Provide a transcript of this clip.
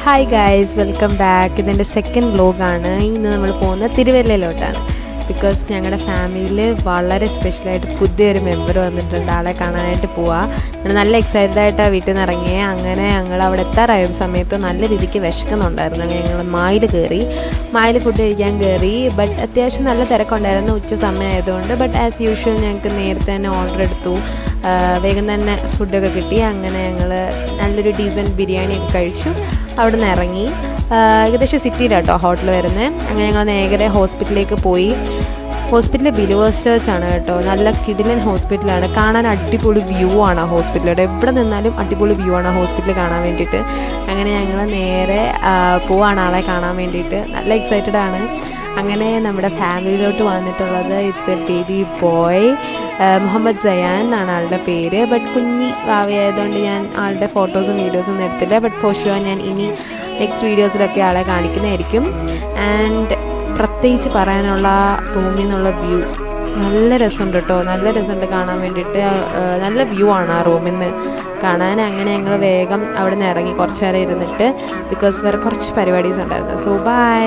Hi guys, welcome back. ഇതെൻ്റെ second വ്ലോഗാണ്. ഇന്ന് നമ്മൾ പോകുന്നത് തിരുവല്ലയിലോട്ടാണ്. ബിക്കോസ് ഞങ്ങളുടെ ഫാമിലിയിൽ വളരെ സ്പെഷ്യലായിട്ട് പുതിയൊരു മെമ്പർ വന്നിട്ടുണ്ട്. ആളെ കാണാനായിട്ട് പോവാം. ഞാൻ നല്ല എക്സൈറ്റഡ് ആയിട്ടാണ് വീട്ടിൽ നിന്ന് ഇറങ്ങിയത്. അങ്ങനെ ഞങ്ങൾ അവിടെ എത്താറായ സമയത്ത് നല്ല രീതിക്ക് വിശക്കുന്നുണ്ടായിരുന്നു. അങ്ങനെ ഞങ്ങൾ മായിൽ ഫുഡ് കഴിക്കാൻ കയറി. ബട്ട് അത്യാവശ്യം നല്ല തിരക്കുണ്ടായിരുന്നു ഉച്ച സമയമായതുകൊണ്ട്. ബട്ട് ആസ് യൂഷ്വൽ ഞങ്ങൾക്ക് നേരത്തെ തന്നെ ഓർഡർ എടുത്തു. വേഗം തന്നെ ഫുഡൊക്കെ കിട്ടി. അങ്ങനെ ഞങ്ങൾ നല്ലൊരു ഡീസൻറ്റ് ബിരിയാണിയൊക്കെ കഴിച്ചു. അവിടെ നിന്ന് ഇറങ്ങി. ഏകദേശം സിറ്റിയിലാട്ടോ ഹോട്ടൽ വരുന്നത്. അങ്ങനെ ഞങ്ങൾ നേരെ ഹോസ്പിറ്റലിലേക്ക് പോയി. ഹോസ്പിറ്റൽ ബിലീവേഴ്സ് ചർച്ചാണ് കേട്ടോ. നല്ല കിടിലൻ ഹോസ്പിറ്റലാണ്. കാണാൻ അടിപൊളി വ്യൂ ആണ് ആ ഹോസ്പിറ്റലിലൂടെ. എവിടെ നിന്നാലും അടിപൊളി വ്യൂ ആണ് ആ ഹോസ്പിറ്റൽ കാണാൻ വേണ്ടിയിട്ട്. അങ്ങനെ ഞങ്ങൾ നേരെ പോവാണ് ആളെ കാണാൻ വേണ്ടിയിട്ട്. നല്ല എക്സൈറ്റഡ് ആണ്. അങ്ങനെ നമ്മുടെ ഫാമിലിയിലോട്ട് വന്നിട്ടുള്ളത് it's a baby boy. Muhammad Zayan എന്നാണ് ആളുടെ പേര്. ബട്ട് കുഞ്ഞി ഭാവിയായതുകൊണ്ട് ഞാൻ ആളുടെ ഫോട്ടോസും വീഡിയോസും ഒന്നും എടുത്തില്ല. ബട്ട് ഫോർ ഷുവർ ഞാൻ ഇനി നെക്സ്റ്റ് വീഡിയോസിലൊക്കെ ആളെ കാണിക്കുന്നതായിരിക്കും. ആൻഡ് പ്രത്യേകിച്ച് പറയാനുള്ള റൂമിൽ നിന്നുള്ള വ്യൂ നല്ല രസമുണ്ട് കേട്ടോ. നല്ല രസമുണ്ട് കാണാൻ വേണ്ടിയിട്ട്. നല്ല വ്യൂ ആണ് ആ റൂമിൽ നിന്ന് കാണാൻ. അങ്ങനെ ഞങ്ങൾ വേഗം അവിടെ നിന്ന് ഇറങ്ങി കുറച്ച് നേരം ഇരുന്നിട്ട്, ബിക്കോസ് വേറെ കുറച്ച് പരിപാടീസ് ഉണ്ടായിരുന്നു. So by.